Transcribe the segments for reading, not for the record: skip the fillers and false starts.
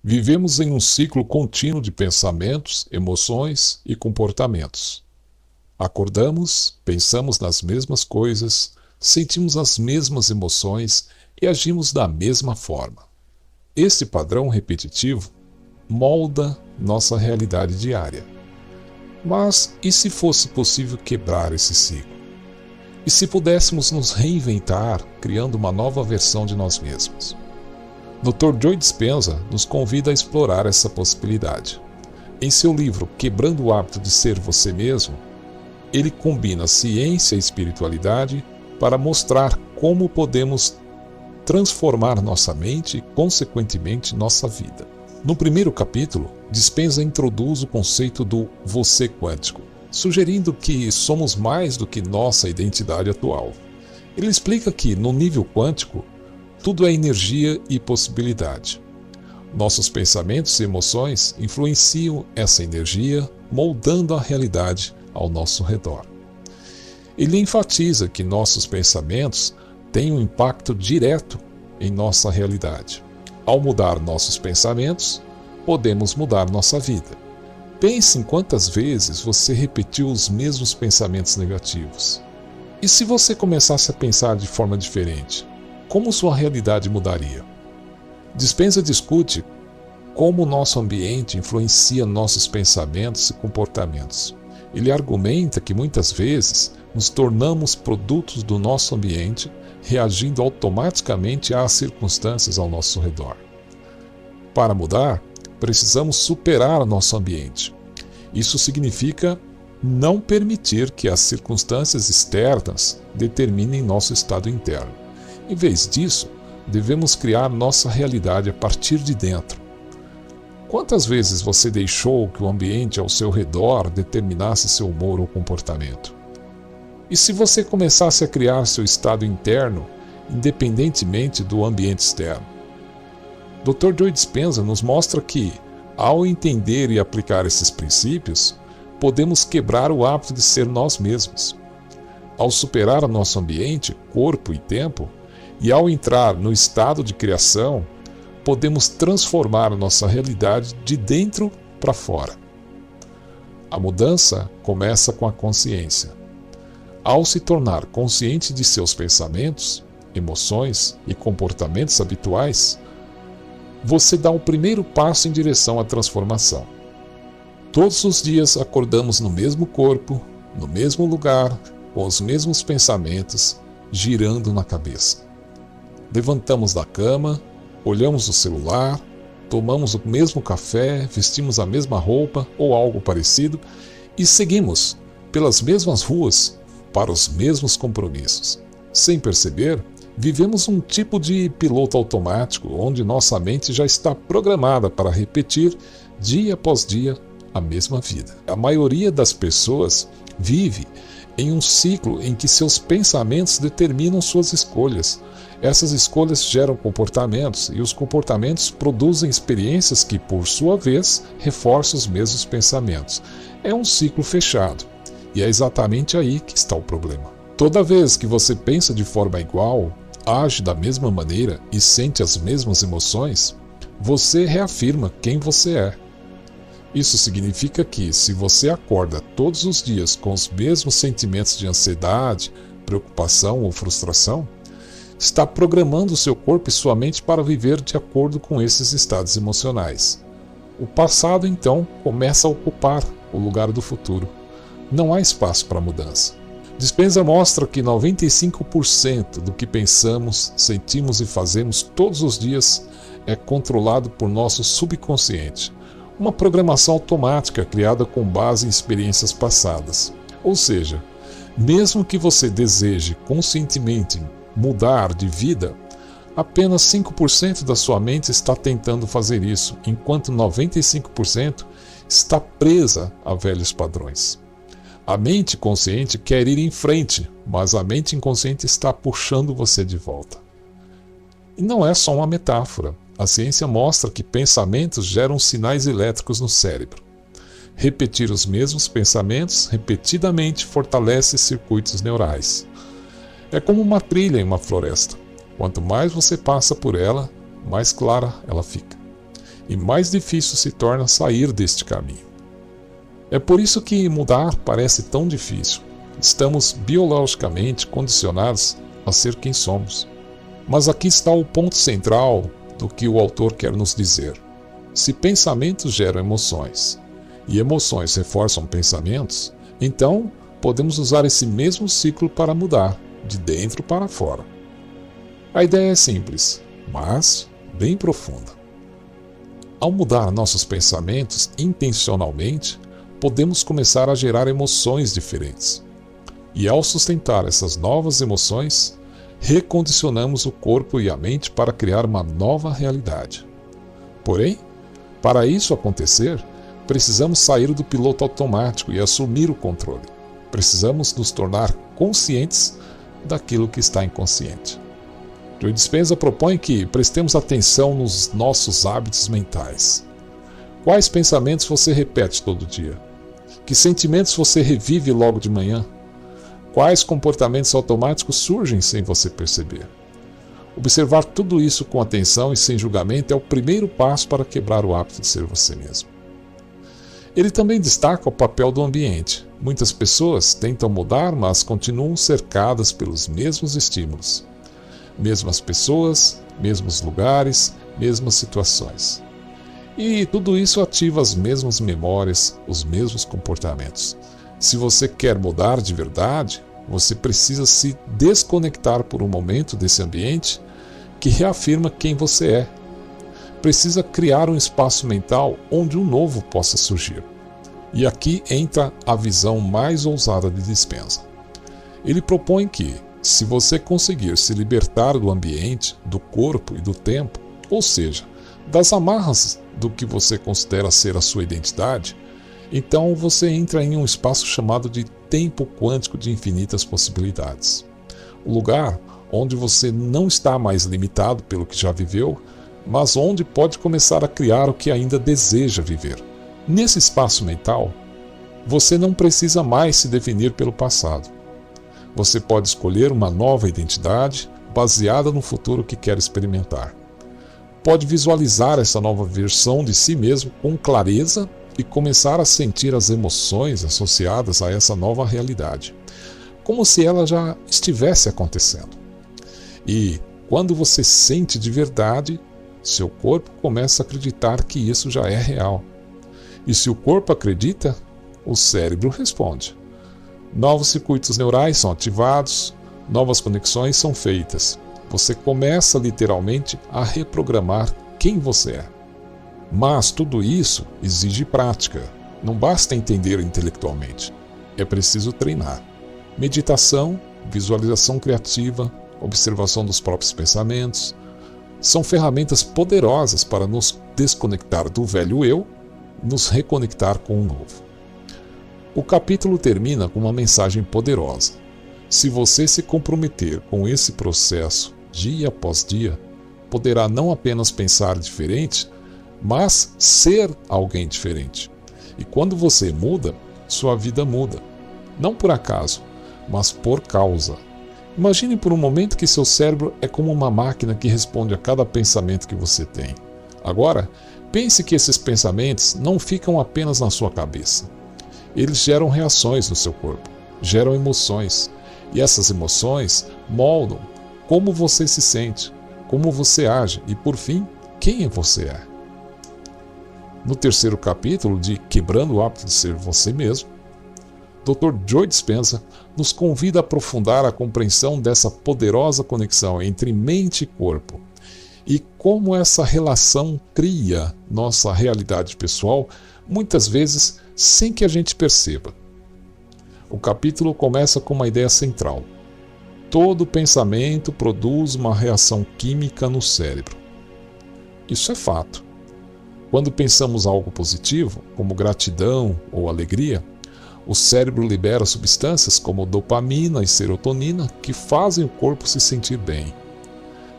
Vivemos em um ciclo contínuo de pensamentos, emoções e comportamentos. Acordamos, pensamos nas mesmas coisas, sentimos as mesmas emoções e agimos da mesma forma. Esse padrão repetitivo molda nossa realidade diária. Mas e se fosse possível quebrar esse ciclo? E se pudéssemos nos reinventar, criando uma nova versão de nós mesmos? Dr. Joe Dispenza nos convida a explorar essa possibilidade. Em seu livro Quebrando o Hábito de Ser Você Mesmo, ele combina ciência e espiritualidade para mostrar como podemos transformar nossa mente e, consequentemente, nossa vida. No primeiro capítulo, Dispenza introduz o conceito do você quântico, sugerindo que somos mais do que nossa identidade atual. Ele explica que, no nível quântico, tudo é energia e possibilidade. Nossos pensamentos e emoções influenciam essa energia, moldando a realidade ao nosso redor. Ele enfatiza que nossos pensamentos têm um impacto direto em nossa realidade. Ao mudar nossos pensamentos, podemos mudar nossa vida. Pense em quantas vezes você repetiu os mesmos pensamentos negativos. E se você começasse a pensar de forma diferente? Como sua realidade mudaria? Dispenza discute como o nosso ambiente influencia nossos pensamentos e comportamentos. Ele argumenta que muitas vezes nos tornamos produtos do nosso ambiente, reagindo automaticamente às circunstâncias ao nosso redor. Para mudar, precisamos superar nosso ambiente. Isso significa não permitir que as circunstâncias externas determinem nosso estado interno. Em vez disso, devemos criar nossa realidade a partir de dentro. Quantas vezes você deixou que o ambiente ao seu redor determinasse seu humor ou comportamento? E se você começasse a criar seu estado interno, independentemente do ambiente externo? Dr. Joe Dispenza nos mostra que, ao entender e aplicar esses princípios, podemos quebrar o hábito de ser nós mesmos. Ao superar o nosso ambiente, corpo e tempo, e ao entrar no estado de criação, podemos transformar nossa realidade de dentro para fora. A mudança começa com a consciência. Ao se tornar consciente de seus pensamentos, emoções e comportamentos habituais, você dá o primeiro passo em direção à transformação. Todos os dias acordamos no mesmo corpo, no mesmo lugar, com os mesmos pensamentos, girando na cabeça. Levantamos da cama, olhamos o celular, tomamos o mesmo café, vestimos a mesma roupa ou algo parecido e seguimos pelas mesmas ruas para os mesmos compromissos. Sem perceber, vivemos um tipo de piloto automático onde nossa mente já está programada para repetir dia após dia a mesma vida. A maioria das pessoas vive em um ciclo em que seus pensamentos determinam suas escolhas. Essas escolhas geram comportamentos e os comportamentos produzem experiências que, por sua vez, reforçam os mesmos pensamentos. É um ciclo fechado. E é exatamente aí que está o problema. Toda vez que você pensa de forma igual, age da mesma maneira e sente as mesmas emoções, você reafirma quem você é. Isso significa que, se você acorda todos os dias com os mesmos sentimentos de ansiedade, preocupação ou frustração, está programando seu corpo e sua mente para viver de acordo com esses estados emocionais. O passado, então, começa a ocupar o lugar do futuro. Não há espaço para mudança. Dispenza mostra que 95% do que pensamos, sentimos e fazemos todos os dias é controlado por nosso subconsciente, uma programação automática criada com base em experiências passadas. Ou seja, mesmo que você deseje conscientemente mudar de vida, apenas 5% da sua mente está tentando fazer isso, enquanto 95% está presa a velhos padrões. A mente consciente quer ir em frente, mas a mente inconsciente está puxando você de volta. E não é só uma metáfora. A ciência mostra que pensamentos geram sinais elétricos no cérebro. Repetir os mesmos pensamentos repetidamente fortalece circuitos neurais. É como uma trilha em uma floresta. Quanto mais você passa por ela, mais clara ela fica. e mais difícil se torna sair deste caminho. É por isso que mudar parece tão difícil. Estamos biologicamente condicionados a ser quem somos. Mas aqui está o ponto central do que o autor quer nos dizer. Se pensamentos geram emoções e emoções reforçam pensamentos, então podemos usar esse mesmo ciclo para mudar, de dentro para fora. A ideia é simples, mas bem profunda. Ao mudar nossos pensamentos intencionalmente, podemos começar a gerar emoções diferentes. E ao sustentar essas novas emoções, recondicionamos o corpo e a mente para criar uma nova realidade. Porém, para isso acontecer, precisamos sair do piloto automático e assumir o controle. Precisamos nos tornar conscientes daquilo que está inconsciente. Joe Dispenza propõe que prestemos atenção nos nossos hábitos mentais. Quais pensamentos você repete todo dia? Que sentimentos você revive logo de manhã? Quais comportamentos automáticos surgem sem você perceber? Observar tudo isso com atenção e sem julgamento é o primeiro passo para quebrar o hábito de ser você mesmo. Ele também destaca o papel do ambiente. Muitas pessoas tentam mudar, mas continuam cercadas pelos mesmos estímulos. Mesmas pessoas, mesmos lugares, mesmas situações. E tudo isso ativa as mesmas memórias, os mesmos comportamentos. Se você quer mudar de verdade, você precisa se desconectar por um momento desse ambiente que reafirma quem você é. Precisa criar um espaço mental onde um novo possa surgir. E aqui entra a visão mais ousada de Dispenza. Ele propõe que, se você conseguir se libertar do ambiente, do corpo e do tempo, ou seja, das amarras do que você considera ser a sua identidade, então você entra em um espaço chamado de tempo quântico de infinitas possibilidades. O lugar onde você não está mais limitado pelo que já viveu, mas onde pode começar a criar o que ainda deseja viver. Nesse espaço mental, você não precisa mais se definir pelo passado. Você pode escolher uma nova identidade baseada no futuro que quer experimentar. Pode visualizar essa nova versão de si mesmo com clareza e começar a sentir as emoções associadas a essa nova realidade, como se ela já estivesse acontecendo. E quando você sente de verdade, seu corpo começa a acreditar que isso já é real. E se o corpo acredita, o cérebro responde. Novos circuitos neurais são ativados, novas conexões são feitas. Você começa literalmente a reprogramar quem você é. Mas tudo isso exige prática. Não basta entender intelectualmente. É preciso treinar. Meditação, visualização criativa, observação dos próprios pensamentos são ferramentas poderosas para nos desconectar do velho eu, nos reconectar com o novo. O capítulo termina com uma mensagem poderosa. Se você se comprometer com esse processo dia após dia, poderá não apenas pensar diferente, mas ser alguém diferente. E quando você muda, sua vida muda. Não por acaso, mas por causa. Imagine por um momento que seu cérebro é como uma máquina que responde a cada pensamento que você tem. Agora, pense que esses pensamentos não ficam apenas na sua cabeça. Eles geram reações no seu corpo, geram emoções. E essas emoções moldam como você se sente, como você age e, por fim, quem você é. No terceiro capítulo de Quebrando o Hábito de Ser Você Mesmo, Dr. Joe Dispenza nos convida a aprofundar a compreensão dessa poderosa conexão entre mente e corpo e como essa relação cria nossa realidade pessoal, muitas vezes sem que a gente perceba. O capítulo começa com uma ideia central. Todo pensamento produz uma reação química no cérebro. Isso é fato. Quando pensamos algo positivo, como gratidão ou alegria, o cérebro libera substâncias como dopamina e serotonina que fazem o corpo se sentir bem.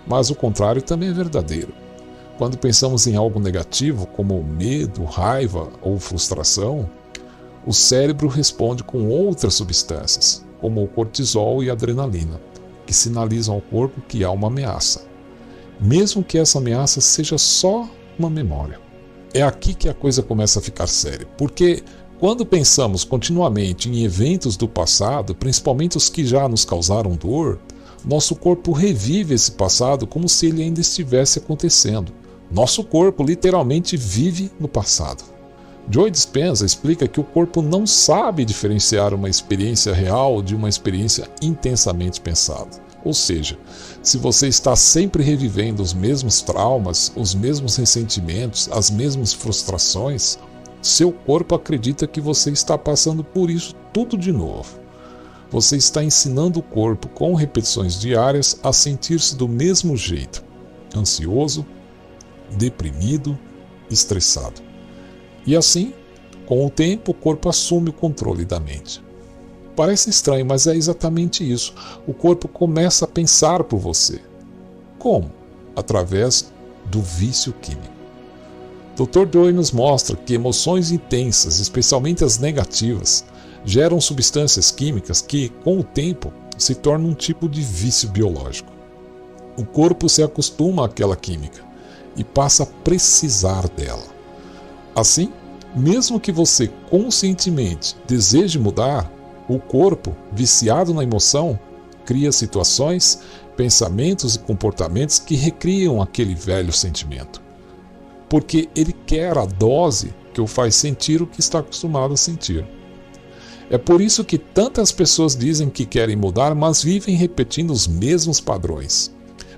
Mas o contrário também é verdadeiro. Quando pensamos em algo negativo, como medo, raiva ou frustração, o cérebro responde com outras substâncias, como o cortisol e a adrenalina, que sinalizam ao corpo que há uma ameaça, mesmo que essa ameaça seja só uma memória. É aqui que a coisa começa a ficar séria, porque quando pensamos continuamente em eventos do passado, principalmente os que já nos causaram dor, nosso corpo revive esse passado como se ele ainda estivesse acontecendo. Nosso corpo literalmente vive no passado. Joe Dispenza explica que o corpo não sabe diferenciar uma experiência real de uma experiência intensamente pensada. Ou seja, se você está sempre revivendo os mesmos traumas, os mesmos ressentimentos, as mesmas frustrações, seu corpo acredita que você está passando por isso tudo de novo. Você está ensinando o corpo com repetições diárias a sentir-se do mesmo jeito, ansioso, deprimido, estressado. E assim, com o tempo, o corpo assume o controle da mente. Parece estranho, mas é exatamente isso. O corpo começa a pensar por você. Como? Através do vício químico. Dr. Joy nos mostra que emoções intensas, especialmente as negativas, geram substâncias químicas que, com o tempo, se tornam um tipo de vício biológico. O corpo se acostuma àquela química e passa a precisar dela. Assim, mesmo que você conscientemente deseje mudar, o corpo, viciado na emoção, cria situações, pensamentos e comportamentos que recriam aquele velho sentimento. Porque ele quer a dose que o faz sentir o que está acostumado a sentir. É por isso que tantas pessoas dizem que querem mudar, mas vivem repetindo os mesmos padrões.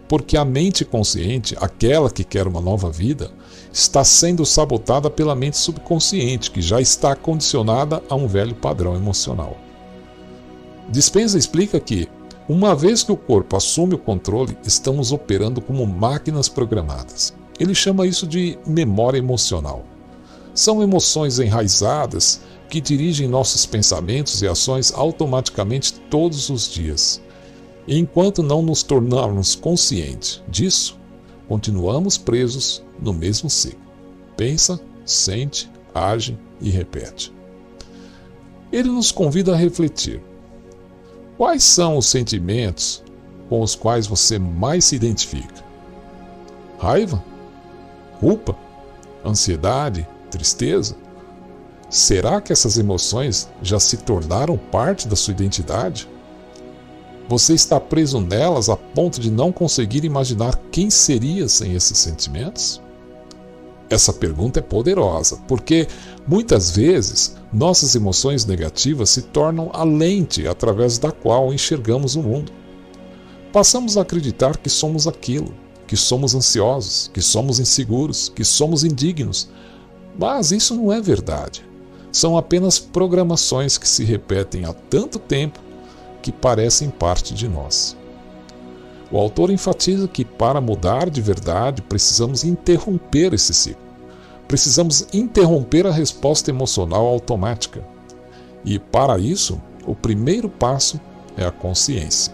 Porque a mente consciente, aquela que quer uma nova vida, está sendo sabotada pela mente subconsciente, que já está condicionada a um velho padrão emocional. Dispenza explica que, uma vez que o corpo assume o controle, estamos operando como máquinas programadas. Ele chama isso de memória emocional. São emoções enraizadas que dirigem nossos pensamentos e ações automaticamente todos os dias. E enquanto não nos tornarmos conscientes disso, continuamos presos no mesmo ciclo. Pensa, sente, age e repete. Ele nos convida a refletir. Quais são os sentimentos com os quais você mais se identifica? Raiva? Culpa? Ansiedade? Tristeza? Será que essas emoções já se tornaram parte da sua identidade? Você está preso nelas a ponto de não conseguir imaginar quem seria sem esses sentimentos? Essa pergunta é poderosa, porque muitas vezes nossas emoções negativas se tornam a lente através da qual enxergamos o mundo. Passamos a acreditar que somos aquilo, que somos ansiosos, que somos inseguros, que somos indignos. Mas isso não é verdade. São apenas programações que se repetem há tanto tempo que parecem parte de nós. O autor enfatiza que para mudar de verdade precisamos interromper esse ciclo. Precisamos interromper a resposta emocional automática. E para isso, o primeiro passo é a consciência.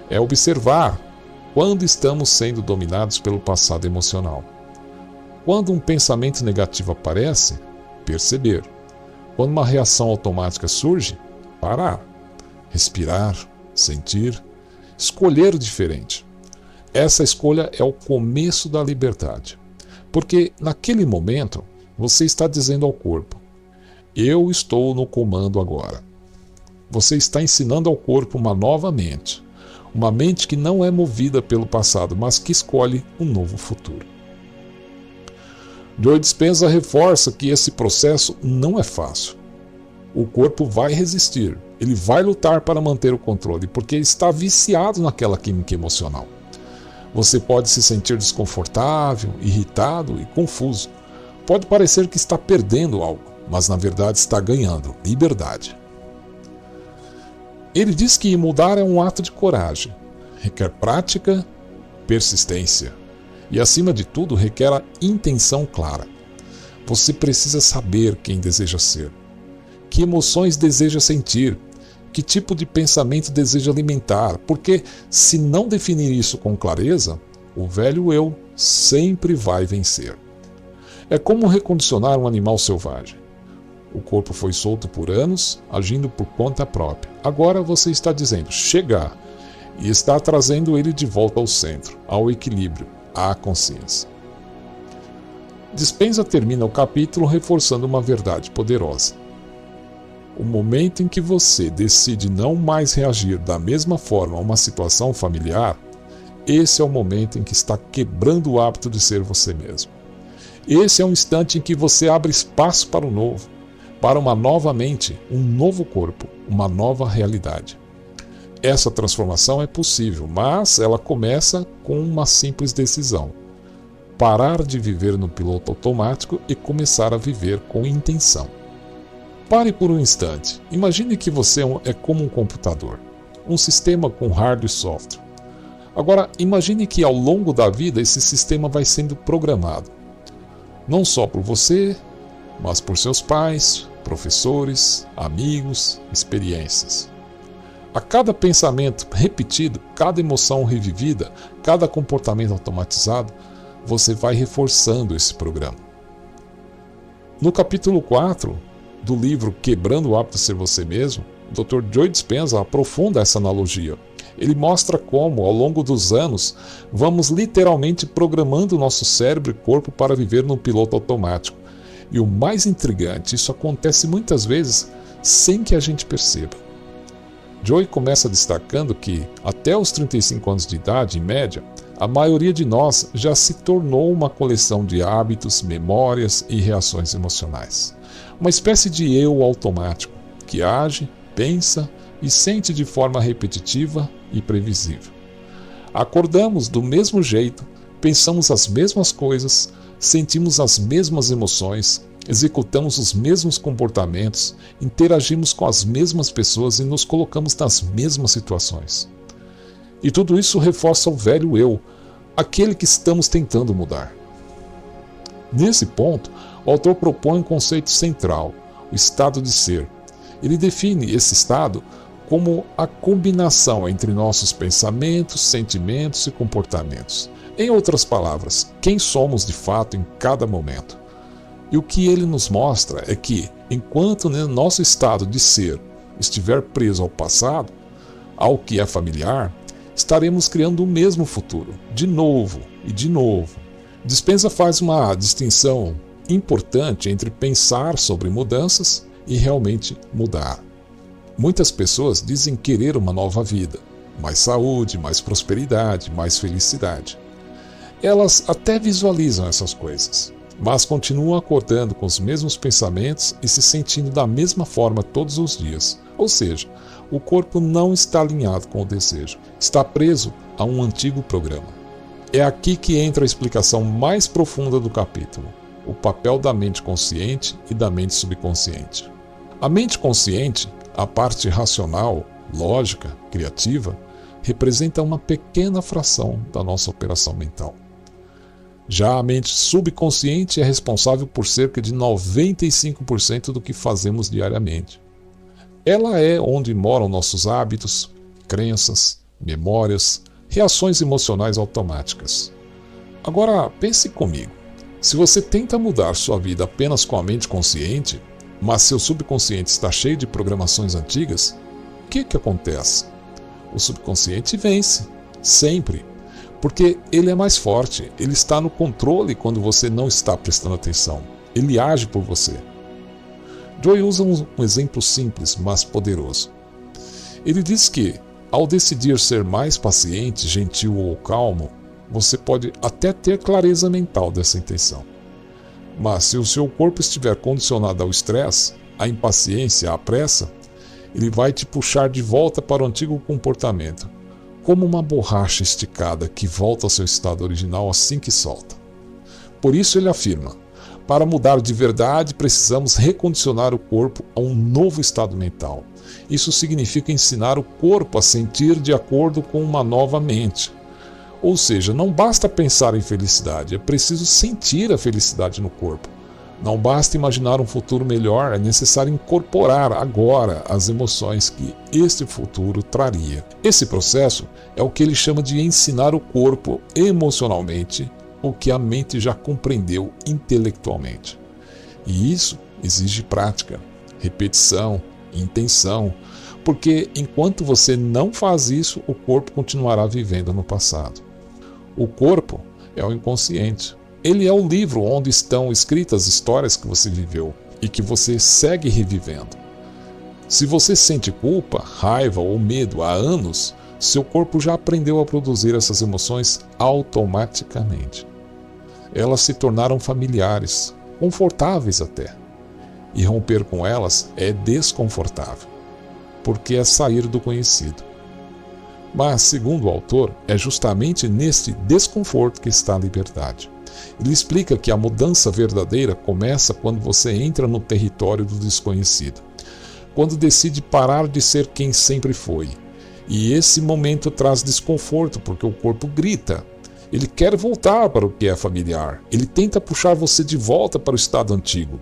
É observar quando estamos sendo dominados pelo passado emocional. Quando um pensamento negativo aparece, perceber. Quando uma reação automática surge, parar, respirar, sentir, escolher o diferente. Essa escolha é o começo da liberdade. Porque naquele momento você está dizendo ao corpo: eu estou no comando agora. Você está ensinando ao corpo uma nova mente. Uma mente que não é movida pelo passado, mas que escolhe um novo futuro. Joe Dispenza reforça que esse processo não é fácil. O corpo vai resistir, ele vai lutar para manter o controle, porque está viciado naquela química emocional. Você pode se sentir desconfortável, irritado e confuso. Pode parecer que está perdendo algo, mas na verdade está ganhando liberdade. Ele diz que mudar é um ato de coragem, requer prática, persistência e, acima de tudo, requer a intenção clara. Você precisa saber quem deseja ser, que emoções deseja sentir, que tipo de pensamento deseja alimentar, porque se não definir isso com clareza, o velho eu sempre vai vencer. É como recondicionar um animal selvagem. O corpo foi solto por anos, agindo por conta própria. Agora você está dizendo chega e está trazendo ele de volta ao centro, ao equilíbrio, à consciência. Dispenza termina o capítulo reforçando uma verdade poderosa. O momento em que você decide não mais reagir da mesma forma a uma situação familiar, esse é o momento em que está quebrando o hábito de ser você mesmo. Esse é o instante em que você abre espaço para o novo, para uma nova mente, um novo corpo, uma nova realidade. Essa transformação é possível, mas ela começa com uma simples decisão: parar de viver no piloto automático e começar a viver com intenção. Pare por um instante. Imagine que você é como um computador, um sistema com hardware e software. Agora, imagine que ao longo da vida esse sistema vai sendo programado, não só por você, mas por seus pais, professores, amigos, experiências. A cada pensamento repetido, cada emoção revivida, cada comportamento automatizado, você vai reforçando esse programa. No capítulo 4 do livro Quebrando o Hábito de Ser Você Mesmo, o Dr. Joe Dispenza aprofunda essa analogia. Ele mostra como, ao longo dos anos, vamos literalmente programando nosso cérebro e corpo para viver num piloto automático. E o mais intrigante, isso acontece muitas vezes sem que a gente perceba. Joe começa destacando que, até os 35 anos de idade, em média, a maioria de nós já se tornou uma coleção de hábitos, memórias e reações emocionais. Uma espécie de eu automático, que age, pensa e sente de forma repetitiva e previsível. Acordamos do mesmo jeito, pensamos as mesmas coisas, sentimos as mesmas emoções, executamos os mesmos comportamentos, interagimos com as mesmas pessoas e nos colocamos nas mesmas situações. E tudo isso reforça o velho eu, aquele que estamos tentando mudar. Nesse ponto, o autor propõe um conceito central, o estado de ser. Ele define esse estado como a combinação entre nossos pensamentos, sentimentos e comportamentos. Em outras palavras, quem somos de fato em cada momento. E o que ele nos mostra é que, enquanto nosso estado de ser estiver preso ao passado, ao que é familiar, estaremos criando o mesmo futuro, de novo e de novo. Dispenza faz uma distinção importante entre pensar sobre mudanças e realmente mudar. Muitas pessoas dizem querer uma nova vida, mais saúde, mais prosperidade, mais felicidade. Elas até visualizam essas coisas, mas continuam acordando com os mesmos pensamentos e se sentindo da mesma forma todos os dias. Ou seja, o corpo não está alinhado com o desejo, está preso a um antigo programa. É aqui que entra a explicação mais profunda do capítulo, o papel da mente consciente e da mente subconsciente. A mente consciente, a parte racional, lógica, criativa, representa uma pequena fração da nossa operação mental. Já a mente subconsciente é responsável por cerca de 95% do que fazemos diariamente. Ela é onde moram nossos hábitos, crenças, memórias, reações emocionais automáticas. Agora, pense comigo. Se você tenta mudar sua vida apenas com a mente consciente, mas seu subconsciente está cheio de programações antigas, o que acontece? O subconsciente vence, sempre, porque ele é mais forte, ele está no controle quando você não está prestando atenção, ele age por você. Joe usa um exemplo simples, mas poderoso. Ele diz que, ao decidir ser mais paciente, gentil ou calmo, você pode até ter clareza mental dessa intenção. Mas se o seu corpo estiver condicionado ao estresse, à impaciência, à pressa, ele vai te puxar de volta para o antigo comportamento, como uma borracha esticada que volta ao seu estado original assim que solta. Por isso ele afirma: para mudar de verdade, precisamos recondicionar o corpo a um novo estado mental. Isso significa ensinar o corpo a sentir de acordo com uma nova mente. Ou seja, não basta pensar em felicidade, é preciso sentir a felicidade no corpo. Não basta imaginar um futuro melhor, é necessário incorporar agora as emoções que este futuro traria. Esse processo é o que ele chama de ensinar o corpo emocionalmente o que a mente já compreendeu intelectualmente. E isso exige prática, repetição, intenção, porque enquanto você não faz isso, o corpo continuará vivendo no passado. O corpo é o inconsciente, Ele é o livro onde estão escritas as histórias que você viveu e que você segue revivendo. Se você sente culpa, raiva ou medo há anos, seu corpo já aprendeu a produzir essas emoções automaticamente. Elas se tornaram familiares, confortáveis até. E romper com elas é desconfortável, porque é sair do conhecido. Mas, segundo o autor, é justamente neste desconforto que está a liberdade. Ele explica que a mudança verdadeira começa quando você entra no território do desconhecido, quando decide parar de ser quem sempre foi. E esse momento traz desconforto, porque o corpo grita. Ele quer voltar para o que é familiar. Ele tenta puxar você de volta para o estado antigo.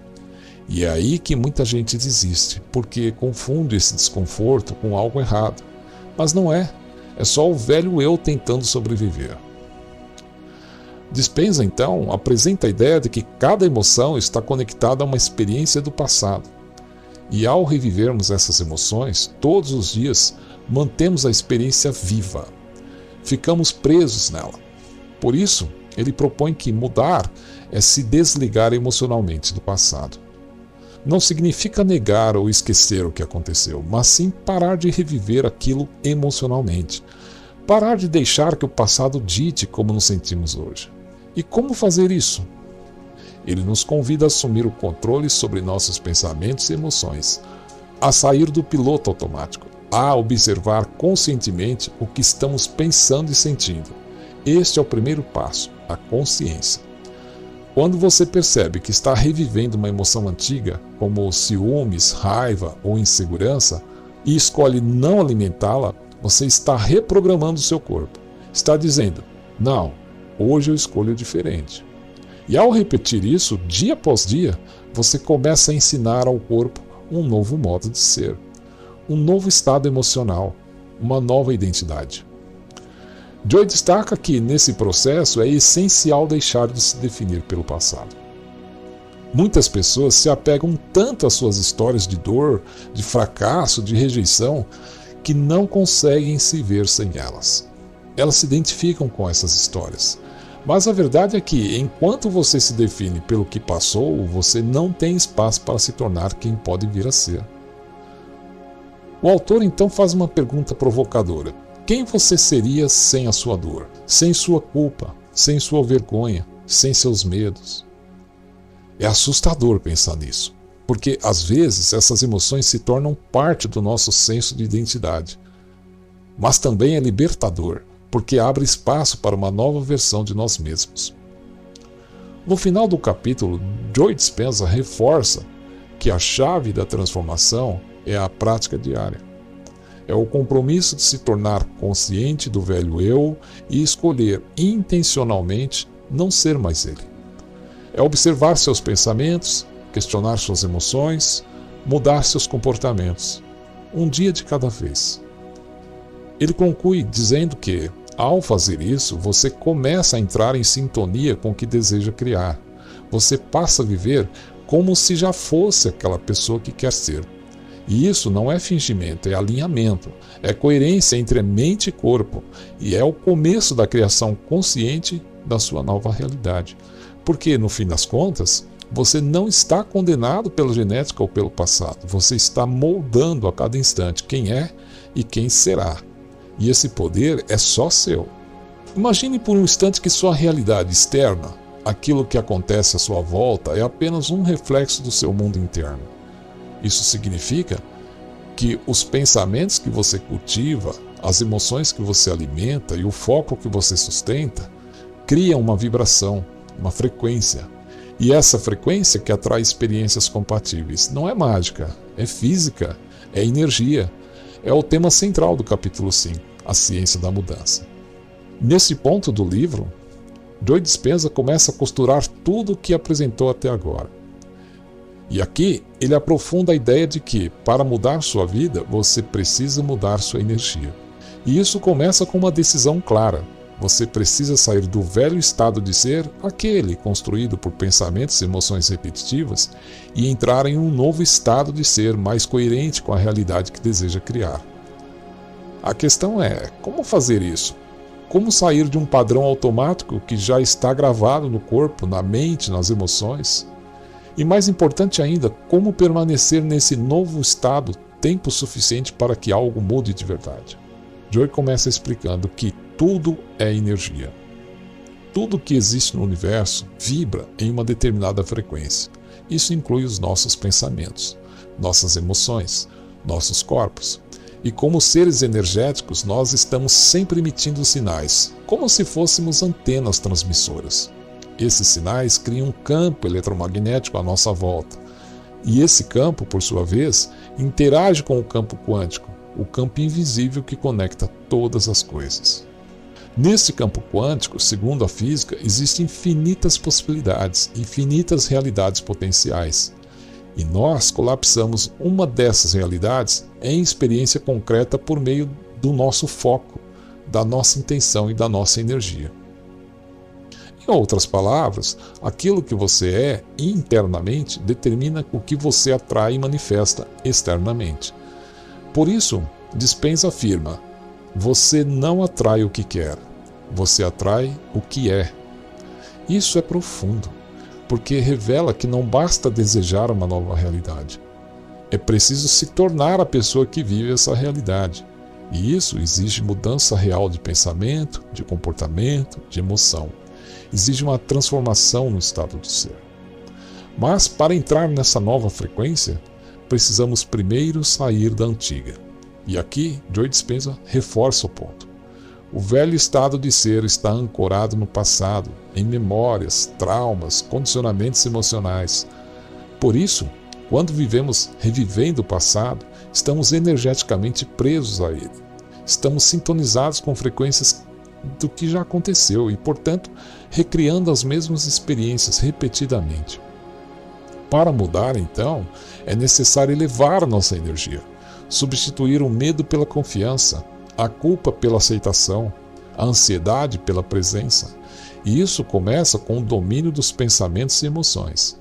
E é aí que muita gente desiste, porque confunde esse desconforto com algo errado. Mas não é. É só o velho eu tentando sobreviver. Dispenza, então, apresenta a ideia de que cada emoção está conectada a uma experiência do passado. E ao revivermos essas emoções, todos os dias, mantemos a experiência viva. Ficamos presos nela. Por isso, ele propõe que mudar é se desligar emocionalmente do passado. Não significa negar ou esquecer o que aconteceu, mas sim parar de reviver aquilo emocionalmente. Parar de deixar que o passado dite como nos sentimos hoje. E como fazer isso? Ele nos convida a assumir o controle sobre nossos pensamentos e emoções, a sair do piloto automático, a observar conscientemente o que estamos pensando e sentindo. Este é o primeiro passo, a consciência. Quando você percebe que está revivendo uma emoção antiga, como ciúmes, raiva ou insegurança, e escolhe não alimentá-la, você está reprogramando o seu corpo. Está dizendo, não, hoje eu escolho diferente. E ao repetir isso, dia após dia, você começa a ensinar ao corpo um novo modo de ser, um novo estado emocional, uma nova identidade. Joy destaca que, nesse processo, é essencial deixar de se definir pelo passado. Muitas pessoas se apegam tanto às suas histórias de dor, de fracasso, de rejeição, que não conseguem se ver sem elas. Elas se identificam com essas histórias. Mas a verdade é que, enquanto você se define pelo que passou, você não tem espaço para se tornar quem pode vir a ser. O autor então faz uma pergunta provocadora. Quem você seria sem a sua dor, sem sua culpa, sem sua vergonha, sem seus medos? É assustador pensar nisso, porque às vezes essas emoções se tornam parte do nosso senso de identidade. Mas também é libertador, porque abre espaço para uma nova versão de nós mesmos. No final do capítulo, Joy Dispenza reforça que a chave da transformação é a prática diária. É o compromisso de se tornar consciente do velho eu e escolher intencionalmente não ser mais ele. É observar seus pensamentos, questionar suas emoções, mudar seus comportamentos, um dia de cada vez. Ele conclui dizendo que, ao fazer isso, você começa a entrar em sintonia com o que deseja criar. Você passa a viver como se já fosse aquela pessoa que quer ser. E isso não é fingimento, é alinhamento, é coerência entre mente e corpo, e é o começo da criação consciente da sua nova realidade. Porque, no fim das contas, você não está condenado pela genética ou pelo passado, você está moldando a cada instante quem é e quem será. E esse poder é só seu. Imagine por um instante que sua realidade externa, aquilo que acontece à sua volta, é apenas um reflexo do seu mundo interno. Isso significa que os pensamentos que você cultiva, as emoções que você alimenta e o foco que você sustenta criam uma vibração, uma frequência. E essa frequência que atrai experiências compatíveis não é mágica, é física, é energia. É o tema central do capítulo 5, a ciência da mudança. Nesse ponto do livro, Joy Dispenza começa a costurar tudo o que apresentou até agora. E aqui ele aprofunda a ideia de que, para mudar sua vida, você precisa mudar sua energia. E isso começa com uma decisão clara. Você precisa sair do velho estado de ser, aquele construído por pensamentos e emoções repetitivas, e entrar em um novo estado de ser mais coerente com a realidade que deseja criar. A questão é, como fazer isso? Como sair de um padrão automático que já está gravado no corpo, na mente, nas emoções? E mais importante ainda, como permanecer nesse novo estado tempo suficiente para que algo mude de verdade? Joy começa explicando que tudo é energia. Tudo que existe no universo vibra em uma determinada frequência. Isso inclui os nossos pensamentos, nossas emoções, nossos corpos. E como seres energéticos, nós estamos sempre emitindo sinais, como se fôssemos antenas transmissoras. Esses sinais criam um campo eletromagnético à nossa volta. E esse campo, por sua vez, interage com o campo quântico, o campo invisível que conecta todas as coisas. Nesse campo quântico, segundo a física, existem infinitas possibilidades, infinitas realidades potenciais. E nós colapsamos uma dessas realidades em experiência concreta por meio do nosso foco, da nossa intenção e da nossa energia. Em outras palavras, aquilo que você é internamente determina o que você atrai e manifesta externamente. Por isso, Dispenza afirma: você não atrai o que quer, você atrai o que é. Isso é profundo, porque revela que não basta desejar uma nova realidade. É preciso se tornar a pessoa que vive essa realidade. E isso exige mudança real de pensamento, de comportamento, de emoção. Exige uma transformação no estado do ser. Mas para entrar nessa nova frequência, precisamos primeiro sair da antiga. E aqui, Joe Dispenza reforça o ponto. O velho estado de ser está ancorado no passado, em memórias, traumas, condicionamentos emocionais. Por isso, quando vivemos revivendo o passado, estamos energeticamente presos a ele. Estamos sintonizados com frequências do que já aconteceu e, portanto, recriando as mesmas experiências repetidamente. Para mudar, então, é necessário elevar nossa energia, substituir o medo pela confiança, a culpa pela aceitação, a ansiedade pela presença. E isso começa com o domínio dos pensamentos e emoções.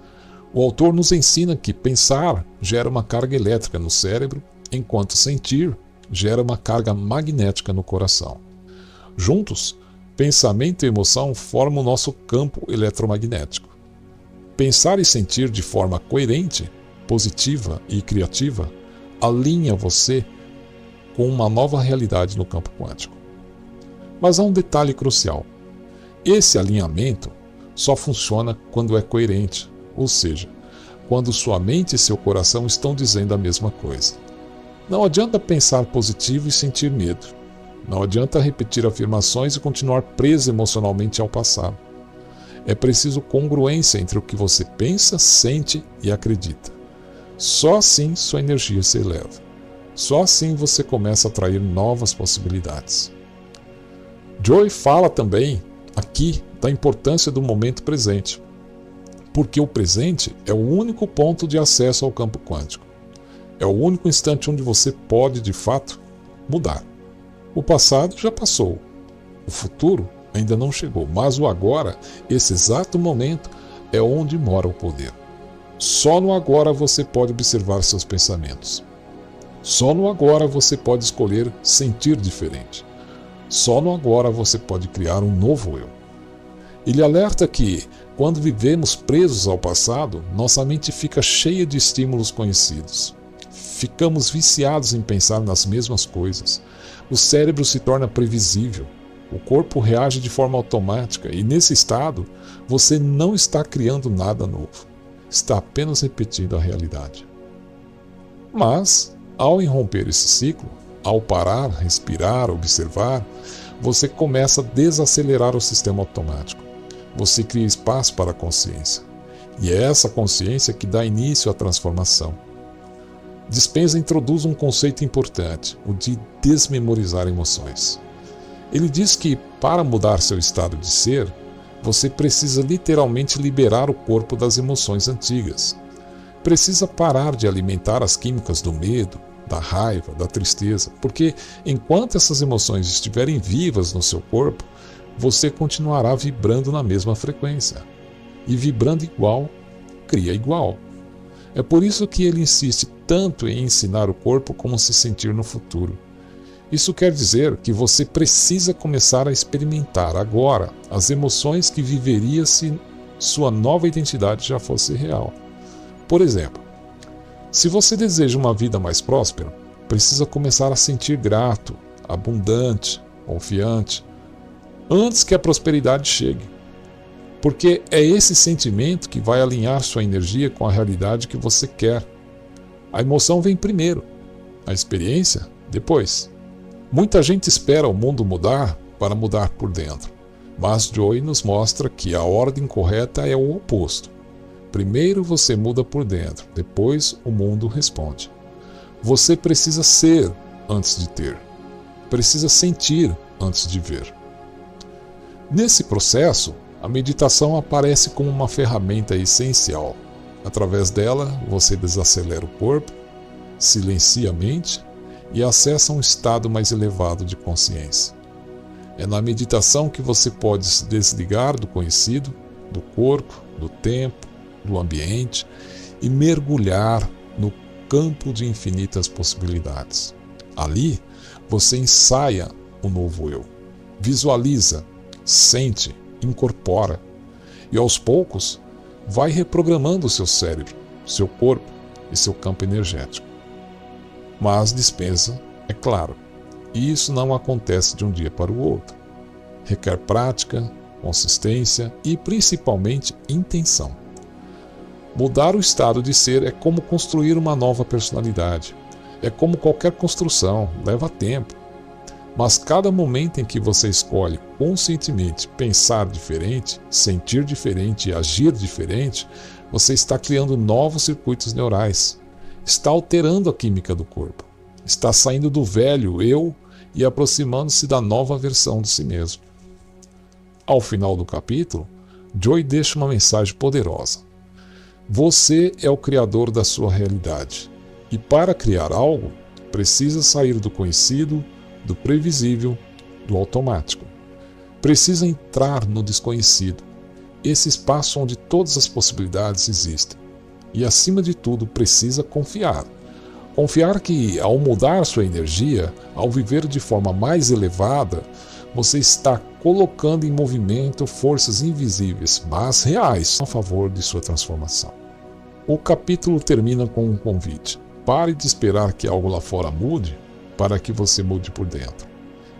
O autor nos ensina que pensar gera uma carga elétrica no cérebro, enquanto sentir gera uma carga magnética no coração. Juntos, pensamento e emoção formam o nosso campo eletromagnético. Pensar e sentir de forma coerente, positiva e criativa alinha você com uma nova realidade no campo quântico. Mas há um detalhe crucial. Esse alinhamento só funciona quando é coerente, ou seja, quando sua mente e seu coração estão dizendo a mesma coisa. Não adianta pensar positivo e sentir medo. Não adianta repetir afirmações e continuar preso emocionalmente ao passado. É preciso congruência entre o que você pensa, sente e acredita. Só assim sua energia se eleva. Só assim você começa a atrair novas possibilidades. Joy fala também, aqui, da importância do momento presente, porque o presente é o único ponto de acesso ao campo quântico. É o único instante onde você pode, de fato, mudar. O passado já passou, o futuro ainda não chegou, mas o agora, esse exato momento, é onde mora o poder. Só no agora você pode observar seus pensamentos. Só no agora você pode escolher sentir diferente. Só no agora você pode criar um novo eu. Ele alerta que, quando vivemos presos ao passado, nossa mente fica cheia de estímulos conhecidos. Ficamos viciados em pensar nas mesmas coisas. O cérebro se torna previsível. O corpo reage de forma automática e, nesse estado, você não está criando nada novo. Está apenas repetindo a realidade. Mas, ao irromper esse ciclo, ao parar, respirar, observar, você começa a desacelerar o sistema automático. Você cria espaço para a consciência. E é essa consciência que dá início à transformação. Dispenza introduz um conceito importante, o de desmemorizar emoções. Ele diz que, para mudar seu estado de ser, você precisa literalmente liberar o corpo das emoções antigas. Precisa parar de alimentar as químicas do medo, da raiva, da tristeza, porque enquanto essas emoções estiverem vivas no seu corpo, você continuará vibrando na mesma frequência. E vibrando igual, cria igual. É por isso que ele insiste tanto em ensinar o corpo como se sentir no futuro. Isso quer dizer que você precisa começar a experimentar agora as emoções que viveria se sua nova identidade já fosse real. Por exemplo, se você deseja uma vida mais próspera, precisa começar a sentir grato, abundante, confiante, antes que a prosperidade chegue. Porque é esse sentimento que vai alinhar sua energia com a realidade que você quer. A emoção vem primeiro, a experiência depois. Muita gente espera o mundo mudar para mudar por dentro, mas Joy nos mostra que a ordem correta é o oposto. Primeiro você muda por dentro, depois o mundo responde. Você precisa ser antes de ter. Precisa sentir antes de ver. Nesse processo, a meditação aparece como uma ferramenta essencial. Através dela, você desacelera o corpo, silencia a mente e acessa um estado mais elevado de consciência. É na meditação que você pode se desligar do conhecido, do corpo, do tempo, do ambiente e mergulhar no campo de infinitas possibilidades. Ali, você ensaia o novo eu, visualiza, sente, incorpora e aos poucos vai reprogramando o seu cérebro, seu corpo e seu campo energético. Mas dispensa, é claro, e isso não acontece de um dia para o outro. Requer prática, consistência e principalmente intenção. Mudar o estado de ser é como construir uma nova personalidade. É como qualquer construção, leva tempo. Mas cada momento em que você escolhe conscientemente pensar diferente, sentir diferente e agir diferente, você está criando novos circuitos neurais. Está alterando a química do corpo. Está saindo do velho eu e aproximando-se da nova versão de si mesmo. Ao final do capítulo, Joy deixa uma mensagem poderosa. Você é o criador da sua realidade. E para criar algo, precisa sair do conhecido, do previsível, do automático. Precisa entrar no desconhecido, esse espaço onde todas as possibilidades existem. E acima de tudo, precisa confiar. Confiar que, ao mudar sua energia, ao viver de forma mais elevada, você está colocando em movimento forças invisíveis, mas reais, a favor de sua transformação. O capítulo termina com um convite. Pare de esperar que algo lá fora mude para que você mude por dentro.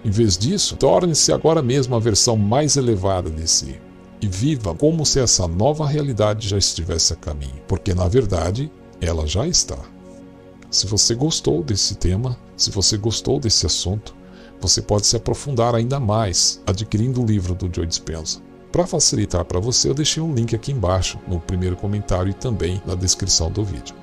Em vez disso, torne-se agora mesmo a versão mais elevada de si e viva como se essa nova realidade já estivesse a caminho, porque na verdade ela já está. Se você gostou desse tema, se você gostou desse assunto, você pode se aprofundar ainda mais adquirindo o livro do Joe Dispenza. Para facilitar para você, eu deixei um link aqui embaixo no primeiro comentário e também na descrição do vídeo.